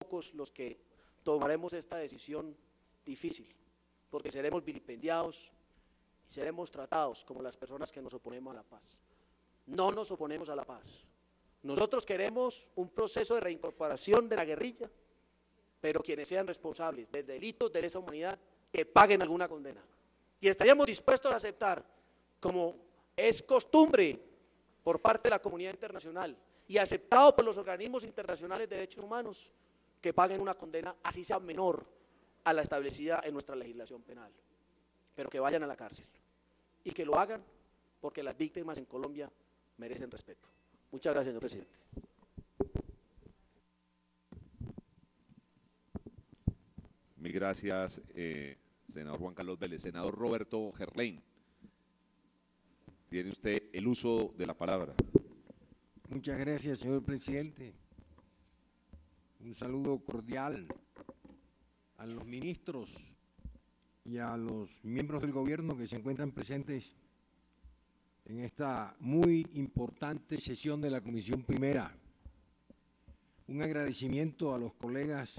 pocos los que tomaremos esta decisión difícil, porque seremos vilipendiados y seremos tratados como las personas que nos oponemos a la paz. No nos oponemos a la paz. Nosotros queremos un proceso de reincorporación de la guerrilla, pero quienes sean responsables de delitos de lesa humanidad, que paguen alguna condena. Y estaríamos dispuestos a aceptar, como es costumbre por parte de la comunidad internacional y aceptado por los organismos internacionales de derechos humanos, que paguen una condena, así sea menor a la establecida en nuestra legislación penal, pero que vayan a la cárcel y que lo hagan porque las víctimas en Colombia merecen respeto. Muchas gracias, señor presidente. Mil gracias, senador Juan Carlos Vélez. Senador Roberto Gerlain, tiene usted el uso de la palabra. Muchas gracias, señor presidente. Un saludo cordial a los ministros y a los miembros del gobierno que se encuentran presentes en esta muy importante sesión de la Comisión Primera. Un agradecimiento a los colegas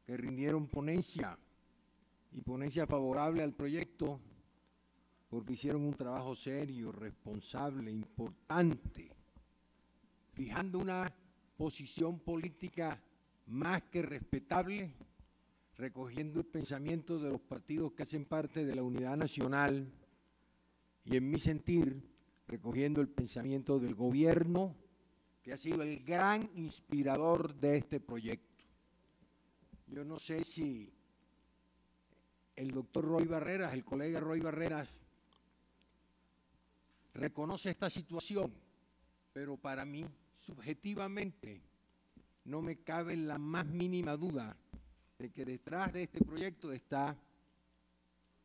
que rindieron ponencia y ponencia favorable al proyecto, porque hicieron un trabajo serio, responsable, importante, fijando una posición política más que respetable, recogiendo el pensamiento de los partidos que hacen parte de la unidad nacional y, en mi sentir, recogiendo el pensamiento del gobierno, que ha sido el gran inspirador de este proyecto. Yo no sé si el doctor Roy Barreras, el colega Roy Barreras, reconoce esta situación, pero para mí, subjetivamente, no me cabe la más mínima duda de que detrás de este proyecto está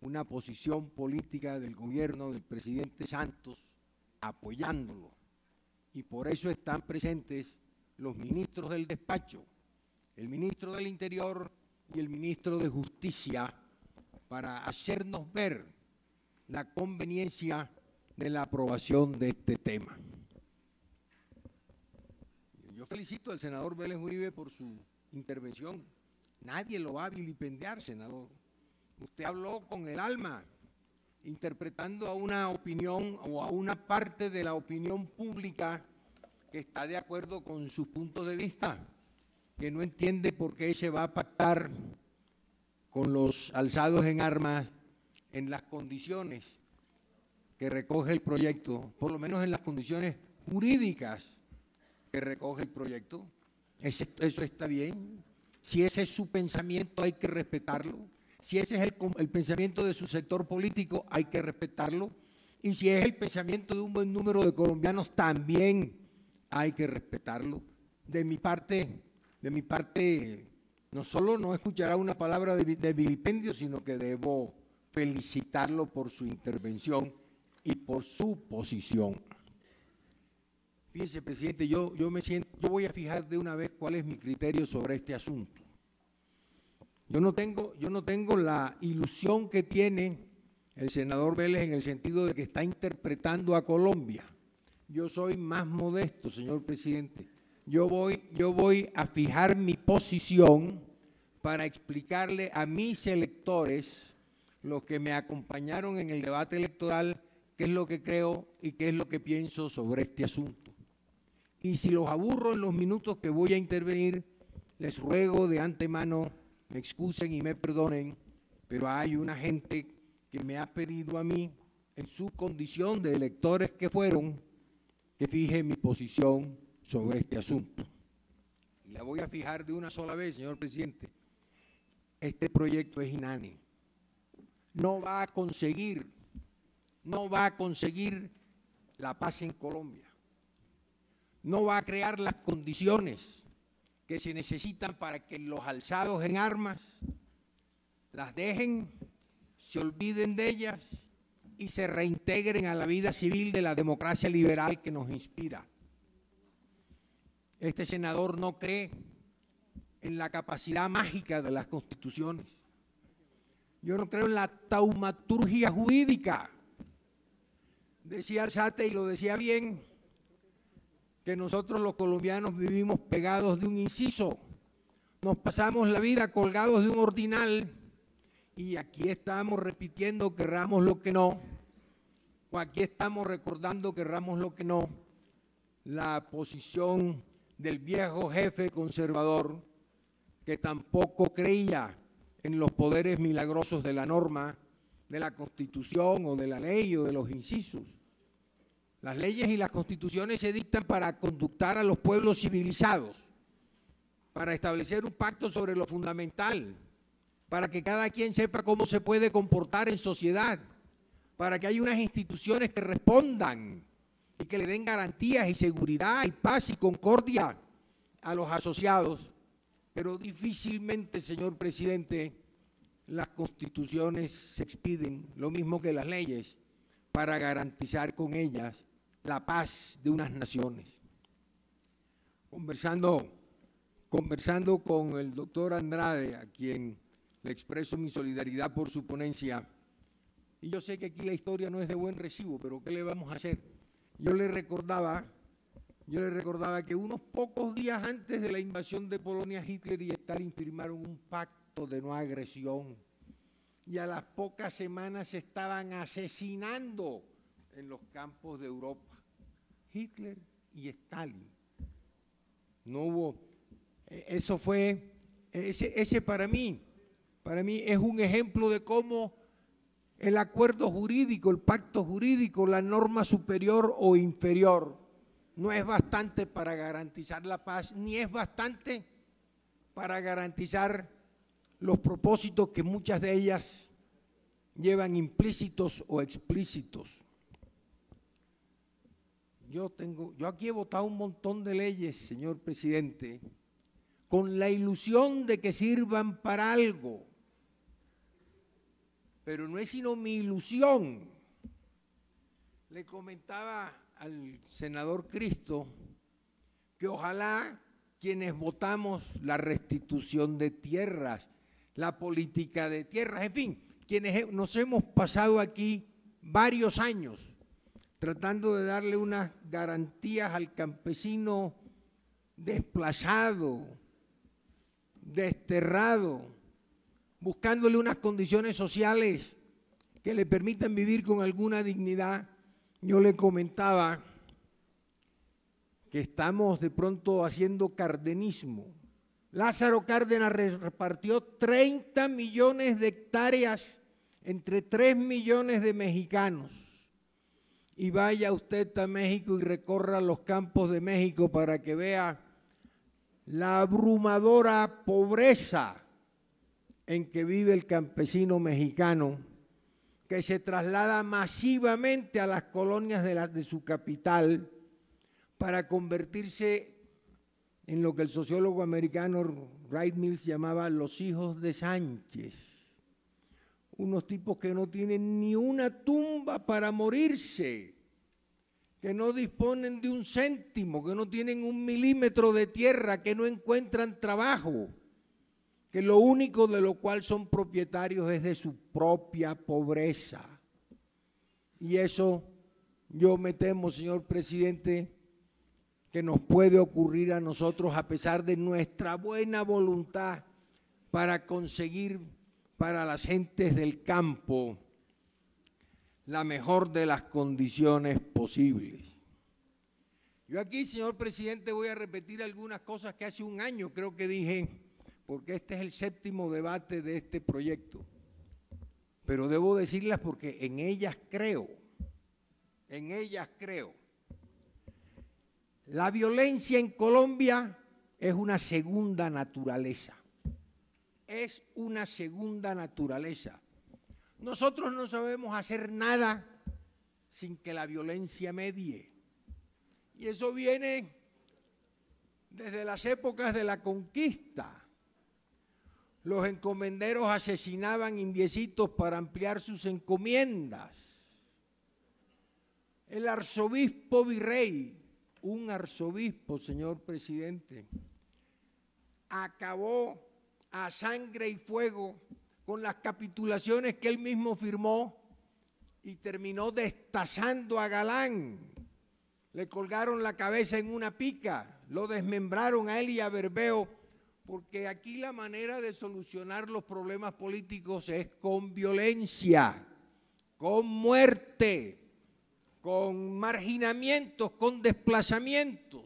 una posición política del gobierno del presidente Santos apoyándolo. Y por eso están presentes los ministros del despacho, el ministro del Interior y el ministro de Justicia, para hacernos ver la conveniencia de la aprobación de este tema. Yo felicito al senador Vélez Uribe por su intervención. Nadie lo va a vilipendiar, senador. Usted habló con el alma, interpretando a una opinión o a una parte de la opinión pública que está de acuerdo con sus puntos de vista, que no entiende por qué se va a pactar con los alzados en armas en las condiciones que recoge el proyecto, por lo menos en las condiciones jurídicas que recoge el proyecto. Eso está bien. Si ese es su pensamiento, hay que respetarlo. Si ese es el pensamiento de su sector político, hay que respetarlo. Y si es el pensamiento de un buen número de colombianos, también hay que respetarlo. De mi parte, no solo no escuchará una palabra de vilipendio, sino que debo felicitarlo por su intervención y por su posición. Fíjese, presidente, yo voy a fijar de una vez cuál es mi criterio sobre este asunto. Yo no tengo la ilusión que tiene el senador Vélez en el sentido de que está interpretando a Colombia. Yo soy más modesto, señor presidente. Yo voy a fijar mi posición para explicarle a mis electores, los que me acompañaron en el debate electoral, qué es lo que creo y qué es lo que pienso sobre este asunto. Y si los aburro en los minutos que voy a intervenir, les ruego de antemano me excusen y me perdonen, pero hay una gente que me ha pedido a mí, en su condición de electores que fueron, que fije mi posición sobre este asunto. Y la voy a fijar de una sola vez, señor presidente. Este proyecto es inane. No va a conseguir la paz en Colombia. No va a crear las condiciones que se necesitan para que los alzados en armas las dejen, se olviden de ellas y se reintegren a la vida civil de la democracia liberal que nos inspira. Este senador no cree en la capacidad mágica de las constituciones. Yo no creo en la taumaturgia jurídica. Decía Alzate, y lo decía bien, que nosotros los colombianos vivimos pegados de un inciso, nos pasamos la vida colgados de un ordinal y aquí estamos repitiendo querramos lo que no, o aquí estamos recordando querramos lo que no, la posición del viejo jefe conservador que tampoco creía en los poderes milagrosos de la norma, de la Constitución o de la ley o de los incisos. Las leyes y las constituciones se dictan para conductar a los pueblos civilizados, para establecer un pacto sobre lo fundamental, para que cada quien sepa cómo se puede comportar en sociedad, para que haya unas instituciones que respondan y que le den garantías y seguridad y paz y concordia a los asociados. Pero difícilmente, señor presidente, las constituciones se expiden, lo mismo que las leyes, para garantizar con ellas la paz de unas naciones. Conversando con el doctor Andrade, a quien le expreso mi solidaridad por su ponencia, y yo sé que aquí la historia no es de buen recibo, pero ¿qué le vamos a hacer? Yo le recordaba que unos pocos días antes de la invasión de Polonia, Hitler y Stalin firmaron un pacto de no agresión y a las pocas semanas se estaban asesinando en los campos de Europa. Hitler y Stalin. No hubo, eso fue, ese para mí es un ejemplo de cómo el acuerdo jurídico, el pacto jurídico, la norma superior o inferior, no es bastante para garantizar la paz, ni es bastante para garantizar los propósitos que muchas de ellas llevan implícitos o explícitos. Yo aquí he votado un montón de leyes, señor presidente, con la ilusión de que sirvan para algo, pero no es sino mi ilusión. Le comentaba al senador Cristo que ojalá quienes votamos la restitución de tierras, la política de tierras, en fin, quienes nos hemos pasado aquí varios años tratando de darle unas garantías al campesino desplazado, desterrado, buscándole unas condiciones sociales que le permitan vivir con alguna dignidad. Yo le comentaba que estamos de pronto haciendo cardenismo. Lázaro Cárdenas repartió 30 millones de hectáreas entre 3 millones de mexicanos. Y vaya usted a México y recorra los campos de México para que vea la abrumadora pobreza en que vive el campesino mexicano, que se traslada masivamente a las colonias de su capital para convertirse en lo que el sociólogo americano Wright Mills llamaba los hijos de Sánchez, unos tipos que no tienen ni una tumba para morirse, que no disponen de un céntimo, que no tienen un milímetro de tierra, que no encuentran trabajo, que lo único de lo cual son propietarios es de su propia pobreza. Y eso yo me temo, señor presidente, que nos puede ocurrir a nosotros a pesar de nuestra buena voluntad para conseguir para las gentes del campo la mejor de las condiciones posibles. Yo aquí, señor presidente, voy a repetir algunas cosas que hace un año creo que dije, porque este es el 7º debate de este proyecto, pero debo decirlas porque en ellas creo. La violencia en Colombia es una segunda naturaleza, Nosotros no sabemos hacer nada sin que la violencia medie, y eso viene desde las épocas de la conquista. Los encomenderos asesinaban indiecitos para ampliar sus encomiendas. El arzobispo virrey, un arzobispo, señor presidente, acabó a sangre y fuego con las capitulaciones que él mismo firmó y terminó destazando a Galán. Le colgaron la cabeza en una pica, lo desmembraron a él y a Berbeo, Porque aquí la manera de solucionar los problemas políticos es con violencia, con muerte, con marginamientos, con desplazamientos.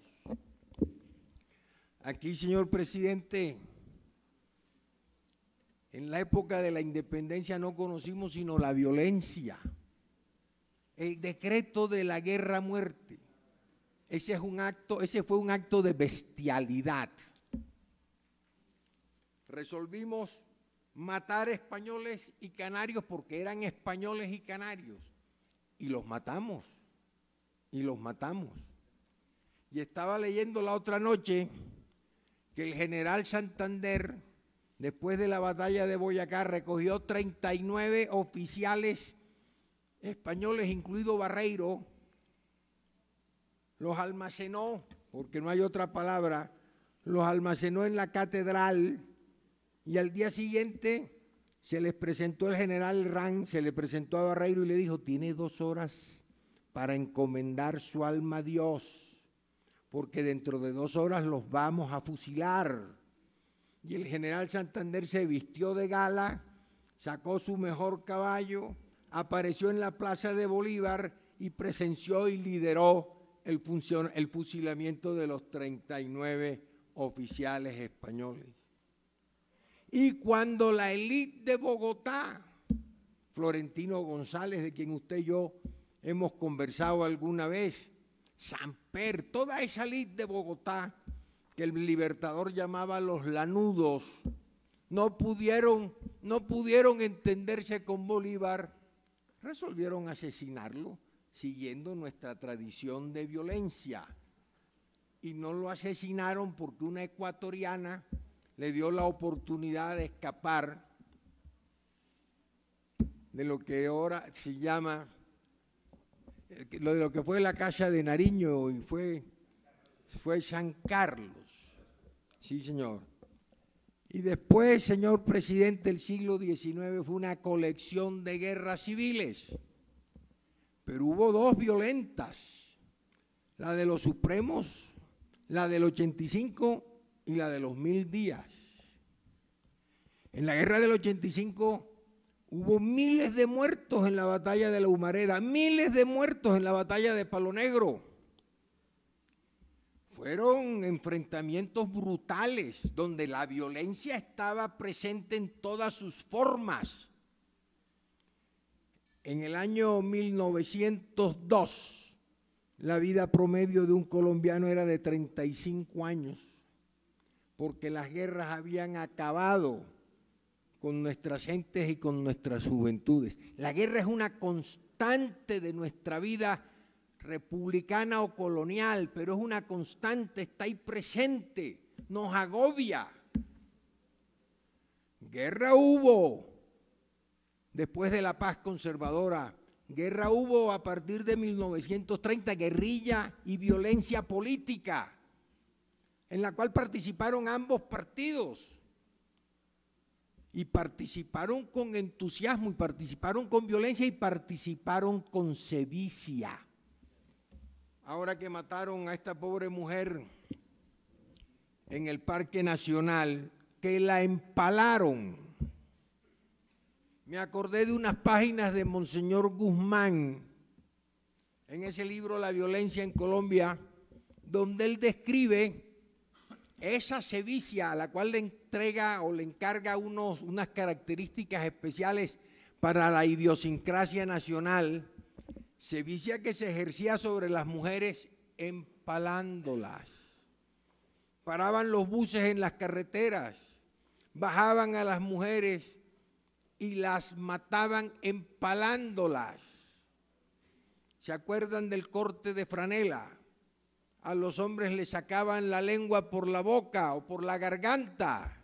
Aquí, señor presidente, en la época de la independencia no conocimos sino la violencia, el decreto de la guerra a muerte. Ese fue un acto de bestialidad. Resolvimos matar españoles y canarios porque eran españoles y canarios. Y los matamos, y los matamos. Y estaba leyendo la otra noche que el general Santander, después de la batalla de Boyacá, recogió 39 oficiales españoles, incluido Barreiro, los almacenó, porque no hay otra palabra, los almacenó en la catedral, y al día siguiente se les presentó el general Herrán, se le presentó a Barreiro y le dijo: tiene 2 horas para encomendar su alma a Dios, porque dentro de 2 horas los vamos a fusilar. Y el general Santander se vistió de gala, sacó su mejor caballo, apareció en la Plaza de Bolívar y presenció y lideró el fusilamiento de los 39 oficiales españoles. Y cuando la élite de Bogotá, Florentino González, de quien usted y yo hemos conversado alguna vez, Samper, toda esa élite de Bogotá, que el Libertador llamaba los lanudos, no pudieron entenderse con Bolívar, resolvieron asesinarlo, siguiendo nuestra tradición de violencia. Y no lo asesinaron porque una ecuatoriana le dio la oportunidad de escapar de lo que ahora se llama, de lo que fue la casa de Nariño, y fue San Carlos. Sí, señor. Y después, señor presidente, el siglo XIX fue una colección de guerras civiles, pero hubo 2 violentas, la de los Supremos, la del 85 y la de los 1000 días. En la guerra del 85 hubo miles de muertos en la batalla de la Humareda, miles de muertos en la batalla de Palo Negro. Fueron enfrentamientos brutales donde la violencia estaba presente en todas sus formas. En el año 1902, la vida promedio de un colombiano era de 35 años, porque las guerras habían acabado con nuestras gentes y con nuestras juventudes. La guerra es una constante de nuestra vida republicana o colonial, pero es una constante, está ahí presente, nos agobia. Guerra hubo después de la paz conservadora, guerra hubo a partir de 1930, guerrilla y violencia política, en la cual participaron ambos partidos, y participaron con entusiasmo, y participaron con violencia, y participaron con sevicia. Ahora que mataron a esta pobre mujer en el Parque Nacional, que la empalaron, me acordé de unas páginas de Monseñor Guzmán, en ese libro La violencia en Colombia, donde él describe esa sevicia a la cual le entrega o le encarga unas características especiales para la idiosincrasia nacional, sevicia que se ejercía sobre las mujeres empalándolas. Paraban los buses en las carreteras, bajaban a las mujeres y las mataban empalándolas. ¿Se acuerdan del corte de franela? A los hombres les sacaban la lengua por la boca o por la garganta.